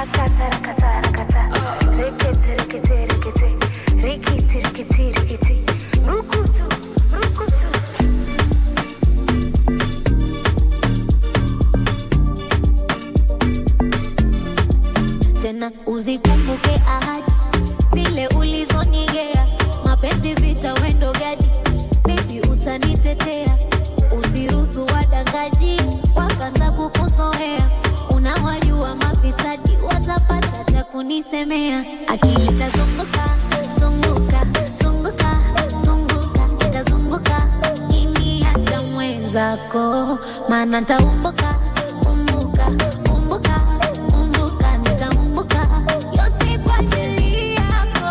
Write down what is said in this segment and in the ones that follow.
Rakata, rakata, rakata. Rekete, rekete, rekete. Rikiti, rikiti, rikiti. Rukutu, rukutu. Tena uzikumbuke ahadi zile ulizonigea, mapenzi vita wendo gadi, baby utanitetea, usiruhusu wadangaji wakaanza kukusohea, unawajua mafisadi watapata cha kunisemea, akili itazunguka zunguka zunguka zunguka itazunguka, iniacha mwenzako maana nitaumbuka umbuka umbuka umbuka nitaumbuka yote kwa ajili yako.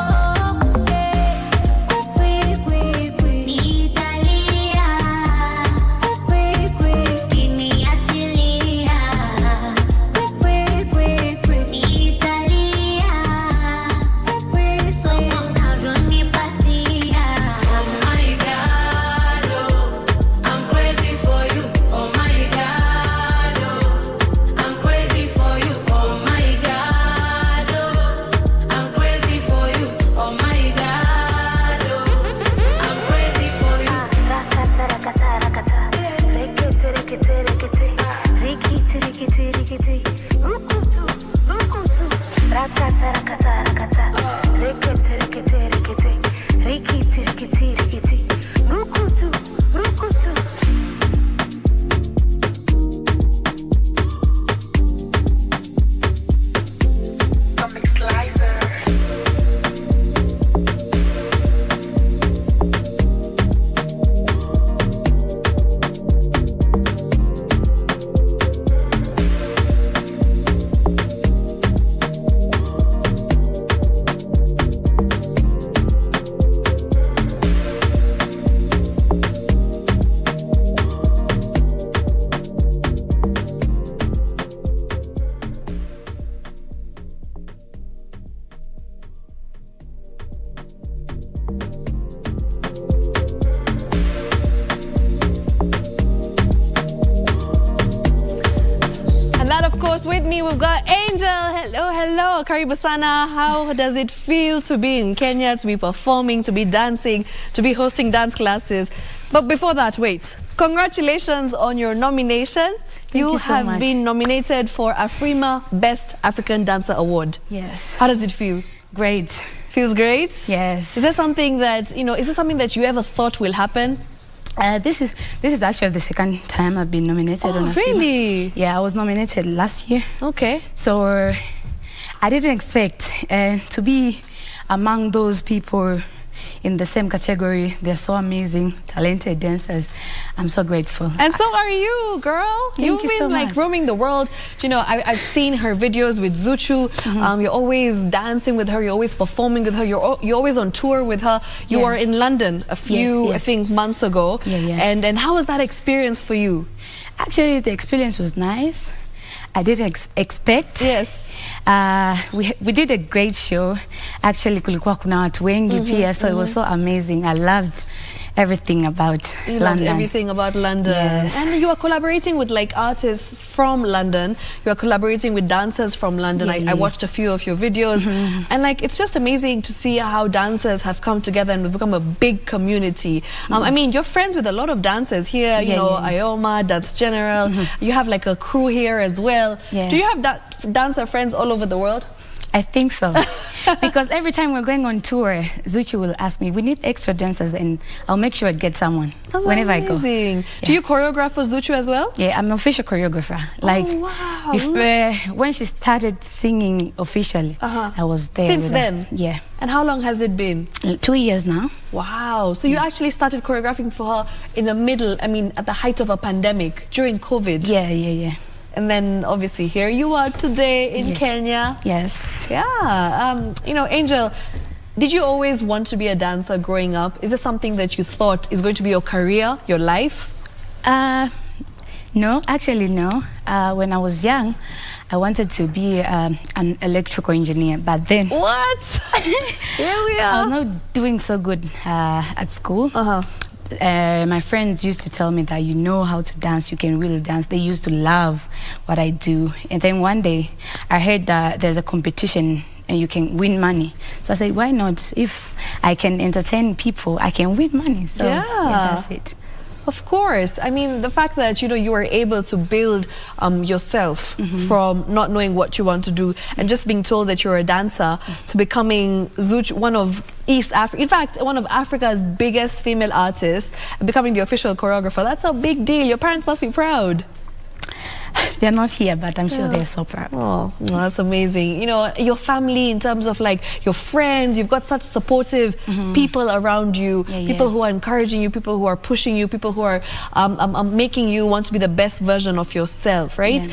Kwi kwi kwi nitalia, kwi kwi kiniachilia, kwi kwi kwi nitalia, kwi somo unavyonipatia. Oh my God, oh, I'm crazy for you. Oh my God, oh, I'm crazy for you. Oh my God, oh, I'm crazy for you. Oh my God, oh, I'm crazy for you. Rakata, rakata, rakata. Rekete, rekete, rekete. Rikiti, rikiti, rikiti. Rukutu, rukutu. Rakata, rakata, rakata. Rekete, rekete, rekete. Rikiti, rikiti, rikiti. Rukutu, rukutu. And that, of course, with me, we've got Angel. Hello, hello. Karibu sana. How does it feel to be in Kenya, to be performing, to be dancing, to be hosting dance classes? But before that, wait. Congratulations on your nomination. you so have much. been nominated for Afrima Best African Dancer Award. Yes. How does it feel? Great. Feels great? Yes. Is there something that, is this something that you ever thought will happen? This is actually the second time I've been nominated on Afrima. Really? Yeah, I was nominated last year. Okay. So I didn't expect to be among those people in the same category. They're so amazing, talented dancers. I'm so grateful. And so are you, girl. You've been so like much. roaming the world. I've seen her videos with Zuchu. You're always dancing with her. You're always performing with her. You're always on tour with her. You Yeah. were in London a few, Yes. I think, months ago. Yeah. And how was that experience for you? Actually, the experience was nice. I didn't expect. Yes. We did a great show. Actually, kulikuwa kuna watu wengi pia, so it was so amazing. I loved everything about You London. loved everything about London. Yes. And you are collaborating with like artists from London. You are collaborating with dancers from London. Yeah, I watched a few of your videos. And like, it's just amazing to see how dancers have come together and we've become a big community. I mean, you're friends with a lot of dancers here, Yeah. Ioma, Dance General. You have like a crew here as well. Yeah. Do you have dancer friends all over the world? I think so. Because every time we're going on tour, Zuchi will ask me, we need extra dancers, and I'll make sure I get someone whenever I go. Amazing. Do you choreograph for Zuchu as well? Yeah, I'm an official choreographer. Like, wow. when she started singing officially, I was there. Since with her. then? Yeah. And how long has it been? 2 years now. Wow. So you actually started choreographing for her in the middle, at the height of a pandemic, during COVID. Yeah. And then obviously here you are today in Kenya. Yes. Yeah. Angel, did you always want to be a dancer growing up? Is this something that you thought is going to be your career, your life? No, actually no. When I was young, I wanted to be an electrical engineer, but then What? Here we I are. was not doing so good at school. my friends used to tell me that you know how to dance, you can really dance. They used to love what I do. And then one day I heard that there's a competition and you can win money. So I said, why not? If I can entertain people, I can win money. So yeah, that's it. Of course. I mean, the fact that, you know, you were able to build yourself from not knowing what you want to do and just being told that you're a dancer to becoming one of East Africa, in fact, one of Africa's biggest female artists, becoming the official choreographer. That's a big deal. Your parents must be proud. They're not here, but I'm sure they're so proud. Oh, that's amazing. You know, your family, in terms of like your friends, you've got such supportive people around you, people who are encouraging you, people who are pushing you, people who are making you want to be the best version of yourself, right?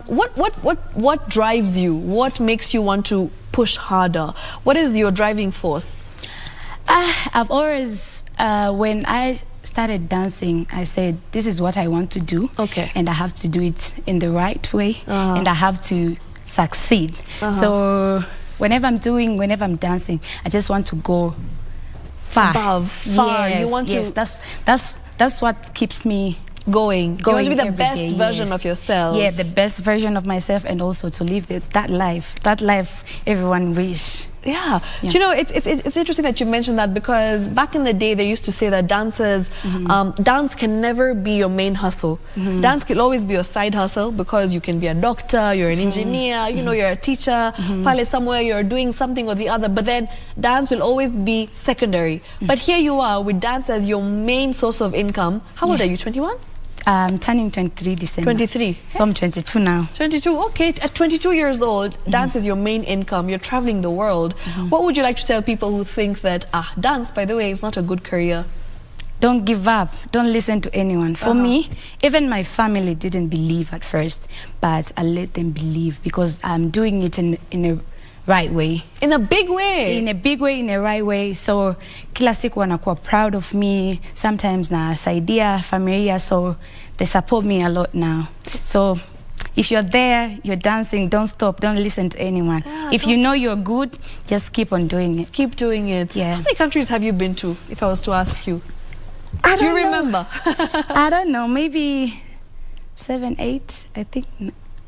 What drives you? What makes you want to push harder? What is your driving force? I've always, when I started dancing, I said, this is what I want to do. Okay. And I have to do it in the right way. And I have to succeed. So whenever I'm dancing, I just want to go far. Far. Yes, you want to... That's what keeps me going. You want to be the best version of yourself. Yeah, the best version of myself, and also to live that life everyone wish. Yeah. Do you know, it's interesting that you mentioned that, because back in the day they used to say that dancers, dance can never be your main hustle. Dance can always be your side hustle, because you can be a doctor, you're an engineer, you know, you're a teacher, probably somewhere you're doing something or the other, but then dance will always be secondary. But here you are with dance as your main source of income. How old are you, 21? I'm turning 23 December. 23. So I'm 22 now. 22, okay. At 22 years old, dance is your main income. You're traveling the world. What would you like to tell people who think that, dance, by the way, is not a good career? Don't give up. Don't listen to anyone. For me, even my family didn't believe at first, but I let them believe, because I'm doing it in a right way. In a big way? In a big way, in a right way. So, kila siku wanakuwa proud of me. Sometimes nasaidia familia, so they support me a lot now. So, if you're there, you're dancing, don't stop, don't listen to anyone. If you know you're good, just keep on doing it. Keep doing it. Yeah. How many countries have you been to, if I was to ask you? Do you remember? I don't know, maybe 7, 8, I think.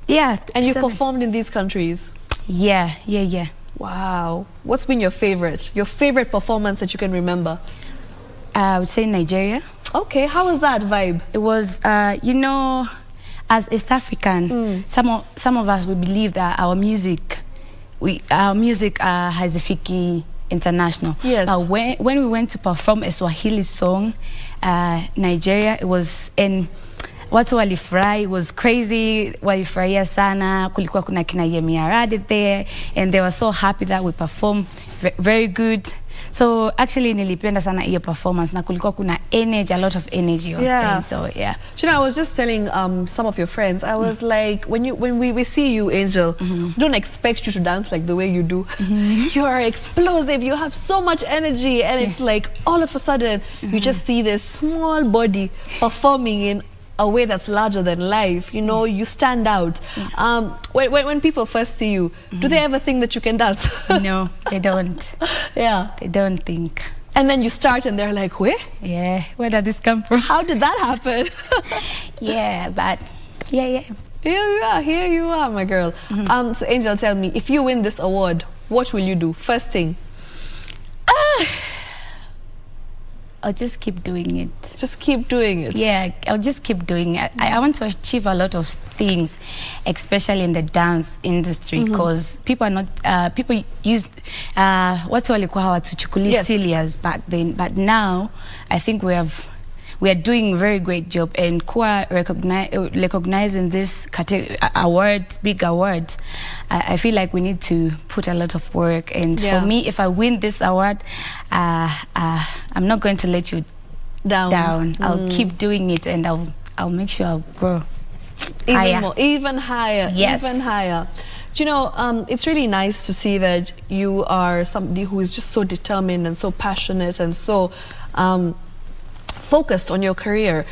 Yeah. And you performed in these countries? Yeah. Wow. What's been your favorite performance that you can remember? I would say Nigeria. Okay, how was that vibe? It was, you know, as East African, some of us, we believe that our music has a fiki international. Yes. But when we went to perform a Swahili song, Nigeria, it was in... Watu walifurahi, it was crazy, walifurahia sana, kulikuwa kuna kina Yemi Arade there, and they were so happy that we performed very good. So actually nilipenda sana hiyo performance, na kulikuwa kuna energy, a lot of energy on stage, so yeah. You know, I was just telling some of your friends, I was like, when we see you, Angel, we don't expect you to dance like the way you do. You are explosive, you have so much energy, and it's like all of a sudden, you just see this small body performing in a way that's larger than life. You know, you stand out. When people first see you, do they ever think that you can dance? No, they don't. Yeah. They don't think. And then you start and they're like, where? Yeah, where did this come from? How did that happen? Yeah, but yeah. Here you are, my girl. So Angel, tell me, if you win this award, what will you do? First thing. I'll just keep doing it. Just keep doing it? Yeah, I'll just keep doing it. I want to achieve a lot of things, especially in the dance industry, because people are not, people used, watu walikuwa hawatuchukulia serious back then, but now I think we are doing a very great job, and kuwa recognizing this awards, big awards, I feel like we need to put a lot of work. And for me, if I win this award, I'm not going to let you down. I'll keep doing it, and I'll make sure I'll grow even higher. Yes. Even higher. Do you know, it's really nice to see that you are somebody who is just so determined and so passionate and so focused on your career.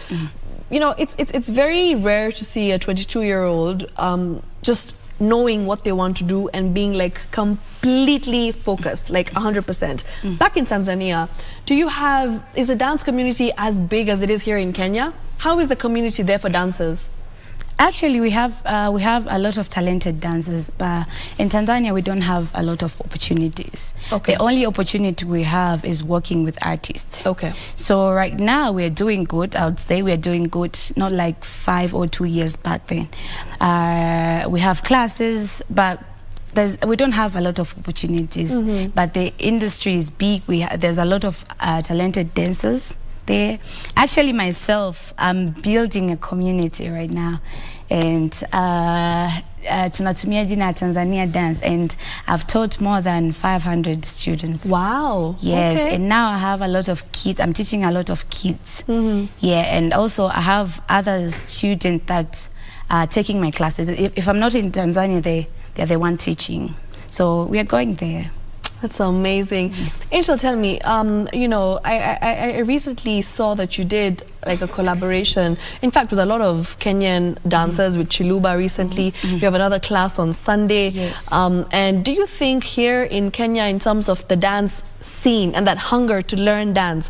You know, it's very rare to see a 22-year-old just knowing what they want to do and being like completely focused, like 100%. Back in Tanzania, is the dance community as big as it is here in Kenya? How is the community there for dancers? Actually, we have a lot of talented dancers, but in Tanzania we don't have a lot of opportunities. Okay. The only opportunity we have is working with artists. Okay. So right now we are doing good. I would say we are doing good. Not like 5 or 2 years back then. We have classes, but we don't have a lot of opportunities. But the industry is big. There's a lot of talented dancers there. Actually, myself, I'm building a community right now, and tunatumia jina Tanzania Dance, and I've taught more than 500 students. Wow. Yes, okay. and now I have a lot of kids. I'm teaching a lot of kids. Yeah, and also I have other students that are taking my classes. If I'm not in Tanzania, they're the one teaching. So we are going there. That's amazing. Angel, tell me, you know, I recently saw that you did like a collaboration, in fact, with a lot of Kenyan dancers, with Chiluba recently. You have another class on Sunday. Yes. And do you think here in Kenya, in terms of the dance scene and that hunger to learn dance,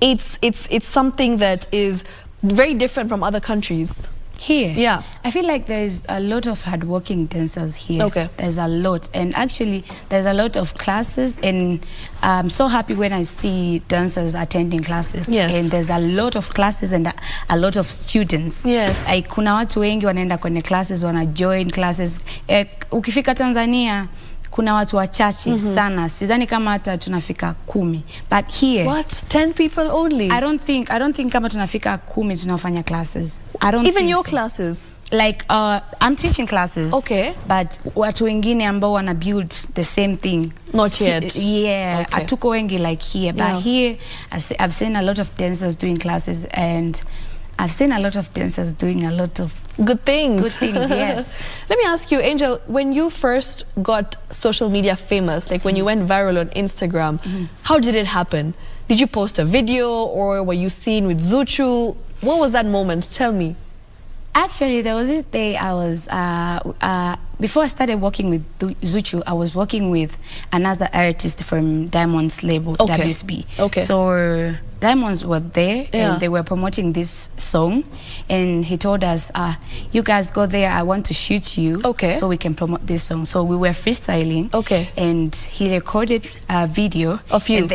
it's something that is very different from other countries? Here? Yeah. I feel like there's a lot of hardworking dancers here. Okay. There's a lot. And actually, there's a lot of classes. And I'm so happy when I see dancers attending classes. Yes. And there's a lot of classes and a lot of students. Yes. Like, kuna watu wengi wanaenda kwenye classes, wana join classes. Ukifika Tanzania, kuna watu wachache sana. Sidhani kama hata tunafika 10. But here, What? 10 people only? I don't think kama tunafika 10 tunafanya classes. I don't Even think your so. classes? Like I'm teaching classes. Okay. But watu wengine ambao wana build the same thing. Not yet. Yeah. Okay. Atuko wengi like here. Yeah. But here, I've seen a lot of dancers doing classes, and I've seen a lot of dancers doing a lot of Good things. good things, yes. Let me ask you, Angel, when you first got social media famous, like when you went viral on Instagram, how did it happen? Did you post a video, or were you seen with Zuchu? What was that moment? Tell me. Actually, there was this day I was, before I started working with Zuchu, I was working with another artist from Diamond's label, Okay. WSB. Okay. So Diamonds were there, Yeah. and they were promoting this song, and he told us, you guys go there, I want to shoot you, Okay. so we can promote this song. So we were freestyling, Okay. and he recorded a video Of you? and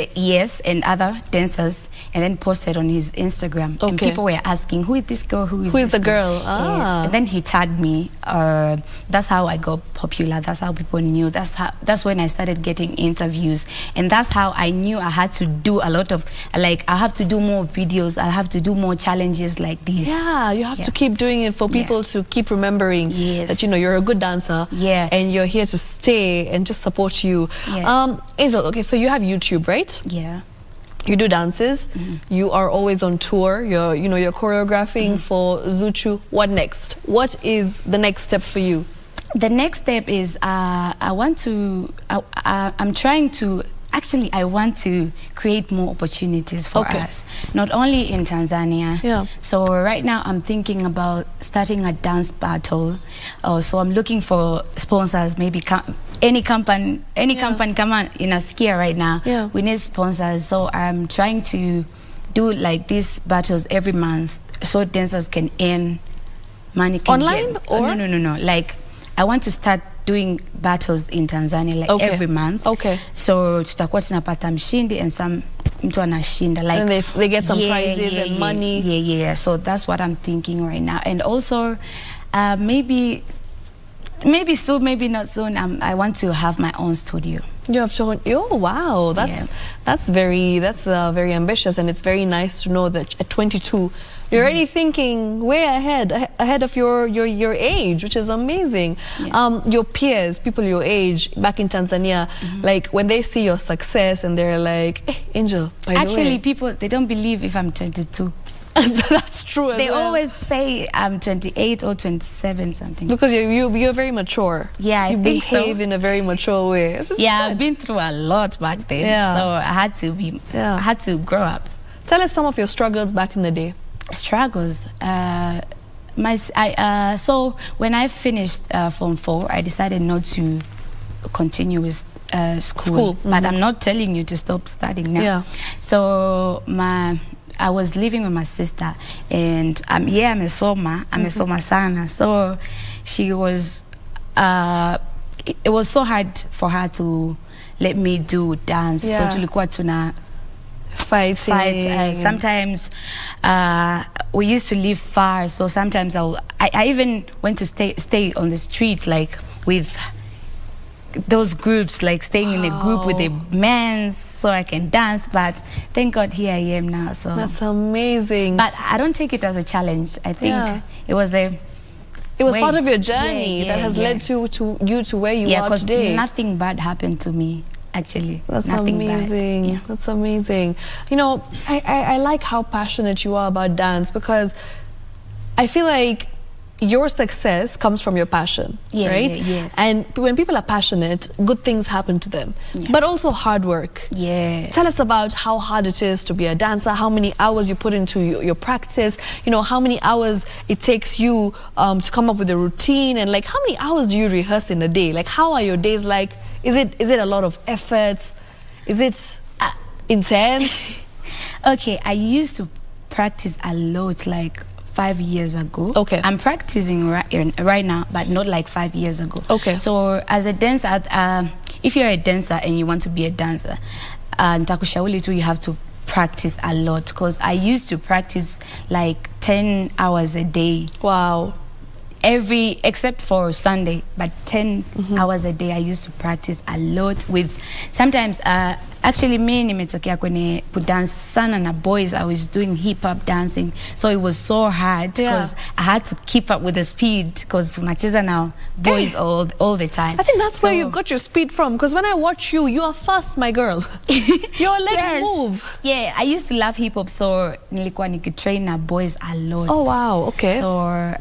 and other dancers, and then posted on his Instagram. And Okay. people were asking, who is this girl? Who is Who is this the girl? Yeah. Ah. And then he tagged me. That's how I got popular. That's how people knew. That's when I started getting interviews, and that's how I knew I had to do a lot of, like, I have to do more videos. I have to do more challenges like this. Yeah, you have to keep doing it for people to keep remembering Yes. that, you know, you're a good dancer. Yeah. And you're here to stay and just support you. Yes. Angel, okay, so you have YouTube, right? Yeah. You do dances. You are always on tour. You're choreographing for Zuchu. What next? What is the next step for you? The next step is I want to create more opportunities for Okay. us, not only in Tanzania. Yeah. So right now I'm thinking about starting a dance battle. So I'm looking for sponsors, maybe any company kama inasikia right now. Yeah. We need sponsors. So I'm trying to do like these battles every month, so dancers can earn money. Online or? No. Like, I want to start doing battles in Tanzania, like every month. Okay. So tutakuwa tunapata mshindi and some mtu anashinda, like, And they get some prizes and money. Yeah. So that's what I'm thinking right now. And also, maybe soon, maybe not soon, I want to have my own studio. You have to. Oh wow, that's very ambitious, and it's very nice to know that at 22 you're already thinking way ahead of your age, which is amazing. Yeah. Your peers, people your age back in Tanzania, like when they see your success and they're like, hey, Angel, by the Actually, way. people, they don't believe if I'm 22. That's true as They well. always say I'm 28 or 27 something. Because you're very mature. Yeah, I you think so. behave in a very mature way. This is Yeah, good. I've been through a lot back then. Yeah. So I had to grow up. Tell us some of your struggles back in the day. Struggles. So when I finished Form 4, I decided not to continue with school. But I'm not telling you to stop studying now. Yeah. So I was living with my sister, and I'm a soma sana. So she was, it was so hard for her to let me do dance. Yeah. So tulikuwa tuna fight. Sometimes we used to live far, so sometimes I even went to stay on the street, like with those groups, like staying in a group with the men so I can dance. But thank God here I am now. So that's amazing. But I don't take it as a challenge. I think it was part of your journey that has led to you to where you are today. Nothing bad happened to me. Actually, that's nothing amazing. Bad. Yeah. That's amazing. You know, I like how passionate you are about dance, because I feel like your success comes from your passion, right? Yes. And when people are passionate, good things happen to them. But also hard work. Yeah. Tell us about how hard it is to be a dancer, how many hours you put into your practice, you know, how many hours it takes you to come up with a routine, and like how many hours do you rehearse in a day? Like how are your days like? Is it a lot of effort? Is it intense? Okay, I used to practice a lot, like 5 years ago. Okay. I'm practicing right now, but not like 5 years ago. Okay. So as a dancer, if you're a dancer and you want to be a dancer, nitakushauri tu, you have to practice a lot, because I used to practice like 10 hours a day. Wow. Except for Sunday, but 10 hours a day I used to practice a lot with, sometimes actually me nimetokea kwenye kudance sana na boys. I was doing hip hop dancing, so it was so hard because I had to keep up with the speed, because unacheza na boys all the time. I think that's where you've got your speed from, because when I watch you, you are fast, my girl. Your legs move. Yeah, I used to love hip hop, so nilikuwa nikitrain na boys a lot. Oh wow, okay. So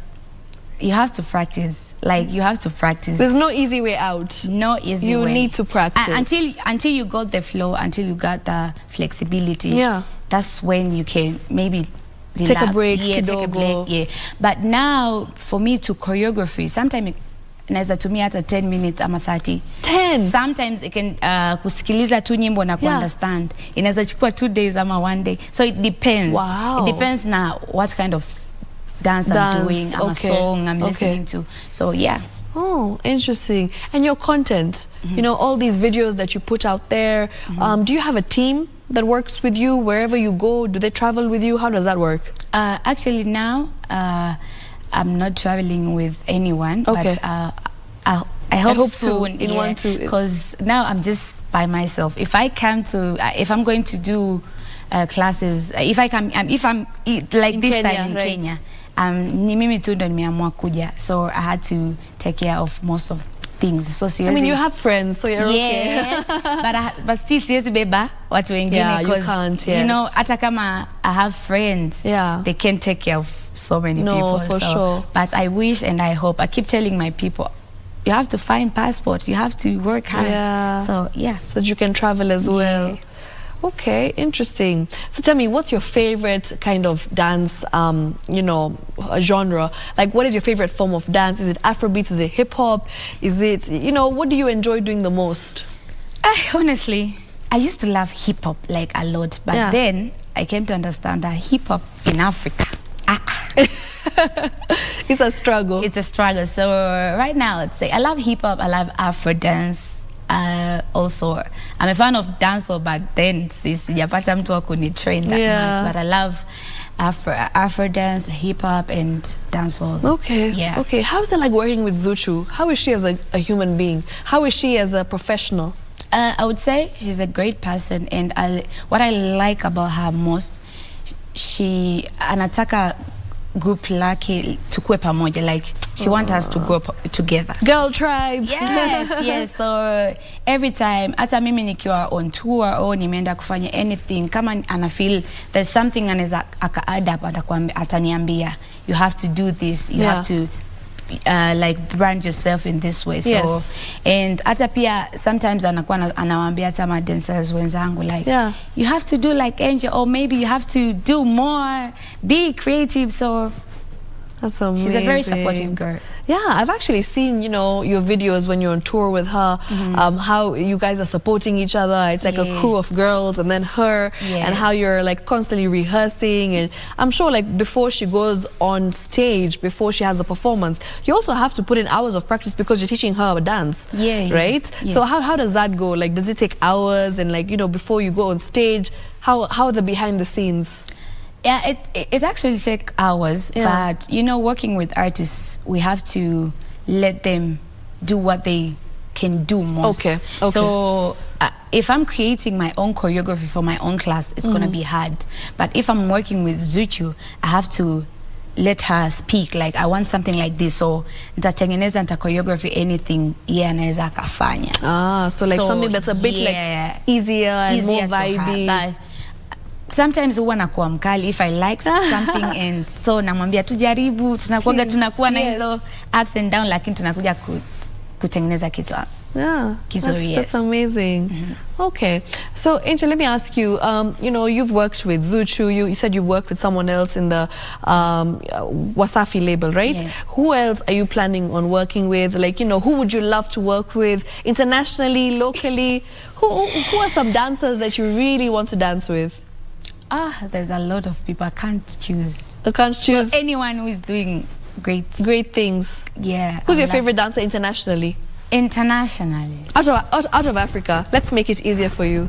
you have to practice. Like, you have to practice. There's no easy way out. No easy way. You need to practice. Until you got the flow, until you got the flexibility. Yeah. That's when you can maybe relax. Take a break. Yeah, take a break. Yeah. But now, for me to choreography, sometimes naweza tumia hata 10 minutes ama 30. 10? Sometimes it can kusikiliza tu nyimbo na understand. Inaweza chukua 2 days ama 1 day. So it depends. Wow. It depends na what kind of dance I'm doing, a song I'm listening to. So yeah. Oh, interesting. And your content, you know, all these videos that you put out there, do you have a team that works with you wherever you go? Do they travel with you? How does that work? Actually now, I'm not traveling with anyone, but I hope soon, because now I'm just by myself. If I'm going to do classes, if I'm like in this Kenya, time in Kenya, ni mimi tu ndo nimeamua kuja, so I had to take care of most of things. So seriously, I mean, you have friends, so you're yes, okay. but still siwezi beba watu wengine, because you can't, you know, hata kama I have friends, they can't take care of so many people. No, for sure. But I wish and I hope. I keep telling my people, you have to find passport, you have to work hard. So yeah, so that you can travel as well. Okay, interesting. So tell me, what's your favorite kind of dance, you know, genre? Like, what is your favorite form of dance? Is it Afrobeat? Is it hip hop? Is it, you know, what do you enjoy doing the most? Honestly, I used to love hip hop like a lot, but then I came to understand that hip hop in Africa, it's a struggle. It's a struggle. So right now, let's say I love hip hop. I love Afro dance. Also, I'm a fan of dancehall, but then sijapata mtu wa kunitrain that much. But I love Afro dance, hip hop, and dancehall. Okay. Yeah. Okay. How's it like working with Zuchu? How is she as a human being? How is she as a professional? I would say she's a great person, and what I like about her most, she anataka group lake tukue pamoja, like she wants us to grow up together. Girl tribe. Yes. So every time, hata mimi nikiwa on tour or nimeenda kufanya anything, kama ana feel there's something anaweza aka-add up, ataniambia, you have to do this, you have to like brand yourself in this way. So and hata pia sometimes anakuwa anawaambia hata ma dancers wenzangu, like you have to do like Angel, or maybe you have to do more, be creative. So That's amazing. She's a very supportive girl. Yeah, I've actually seen, your videos when you're on tour with her, how you guys are supporting each other. It's like a crew of girls and then her, and how you're like constantly rehearsing. And I'm sure like before she goes on stage, before she has a performance, you also have to put in hours of practice because you're teaching her a dance. Right? Yeah. So how does that go? Like, does it take hours? And like, before you go on stage, how are the behind the scenes? Yeah, it actually takes hours, but working with artists, we have to let them do what they can do most. Okay. So if I'm creating my own choreography for my own class, it's gonna be hard. But if I'm working with Zuchu, I have to let her speak. Like, I want something like this, so nitatengeneza choreography anything anaweza akafanya. So like something that's a bit like easier and more vibey. Sometimes huwa nakuwa mkali if I like something and so namwambia tujaribu, tunakuwa na hizo ups and down, lakini tunakuja kutengeneza kitu. That's amazing. Okay, so Angel, let me ask you, you've worked with Zuchu, you said you worked with someone else in the Wasafi label, right? Who else are you planning on working with? Like, who would you love to work with internationally, locally? Who are some dancers that you really want to dance with? There's a lot of people. I can't choose. I can't choose. So anyone who is doing great things. Yeah. Who's your favorite dancer internationally? Internationally. Out of Africa. Let's make it easier for you.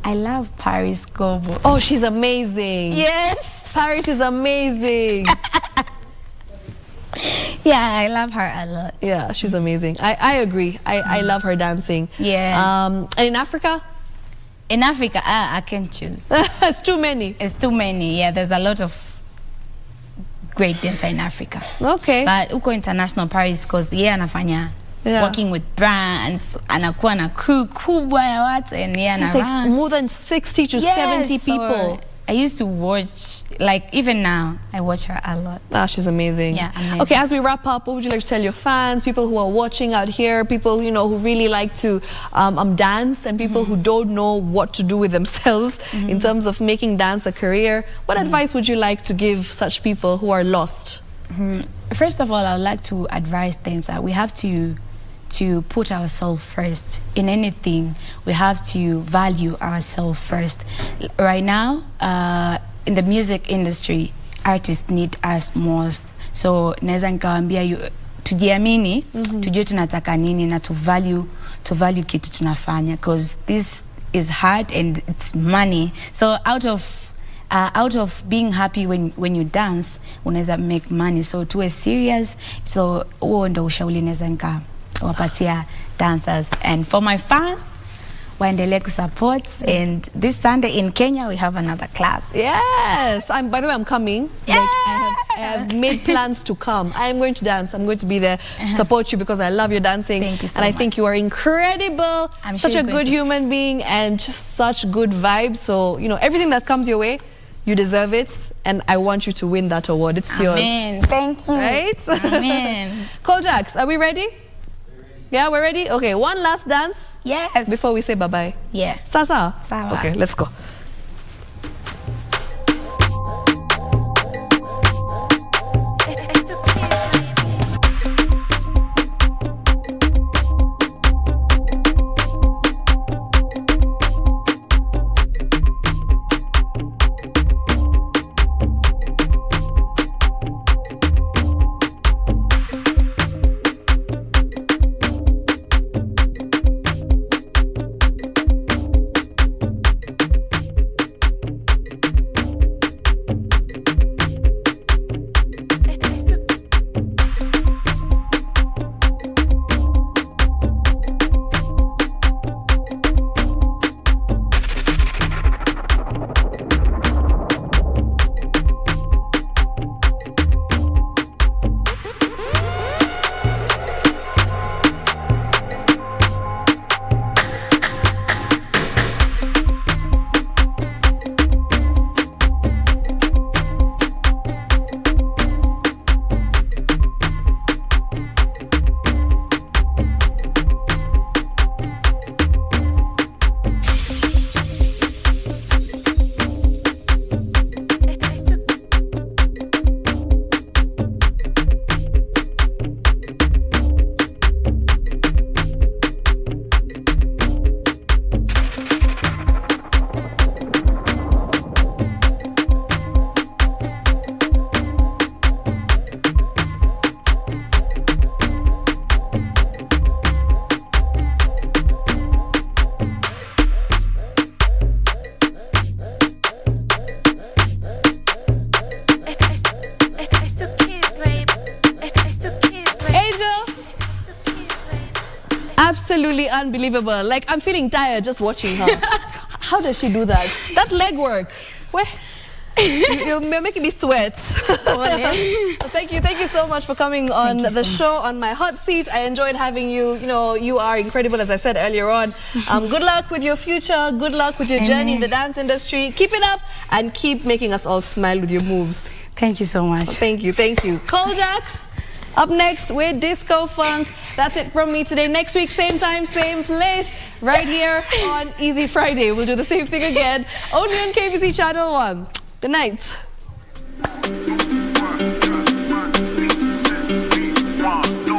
I love Paris Gobo. Oh, she's amazing. Yes. Paris is amazing. Yeah, I love her a lot. Yeah, she's amazing. I agree. I love her dancing. Yeah. And in Africa? In Africa, I can't choose. It's too many. It's too many. Yeah, there's a lot of great dancer in Africa. Okay. But uko international Paris, because anafanya working with brands, anakuwa na crew kubwa ya watu, and it's like more than 60 to 70 people. I used to watch, like even now, I watch her a lot. She's amazing. Yeah, amazing. Okay, as we wrap up, what would you like to tell your fans, people who are watching out here, people, who really like to dance, and people who don't know what to do with themselves in terms of making dance a career? What advice would you like to give such people who are lost? First of all, I would like to advise dancers. We have to put ourselves first. In anything, we have to value ourselves first. Right now, in the music industry, artists need us most. So naweza nikawaambia tujiamini, tujue tunataka nini, na to value kitu tunafanya, because this is hard and it's money. So out of being happy when you dance, unaweza make money. So tuwe serious. So huo ndo ushauri naweza wapatia dancers. And for my fans, waendelee kusupport. And this Sunday in Kenya, we have another class. Yes. By the way, I'm coming. Yeah. Like, I have made plans to come. I am going to dance. I'm going to be there to support you because I love your dancing. Thank you so much. much. I think you are incredible. I'm such sure a good human being and just such good vibes. So, everything that comes your way, you deserve it. And I want you to win that award. It's yours. Amen. Thank you. Right? Amen. Koljax, are we ready? Yeah, we're ready? Okay, one last dance. Yes. Before we say bye-bye. Yeah. Sawa? Sawa. Okay, let's go. unbelievable. Like, I'm feeling tired just watching her. How does she do that? That leg work. Where? You're making me sweat. Thank you so much for coming on the show, on my hot seat. I enjoyed having you. You know, you are incredible, as I said earlier on. Good luck with your future. Good luck with your journey in the dance industry. Keep it up and keep making us all smile with your moves. Thank you so much. Thank you. Cole Jacks, up next with Disco Funk. That's it from me today. Next week, same time, same place, right here on Easy Friday. We'll do the same thing again, only on KBC Channel 1. Good night.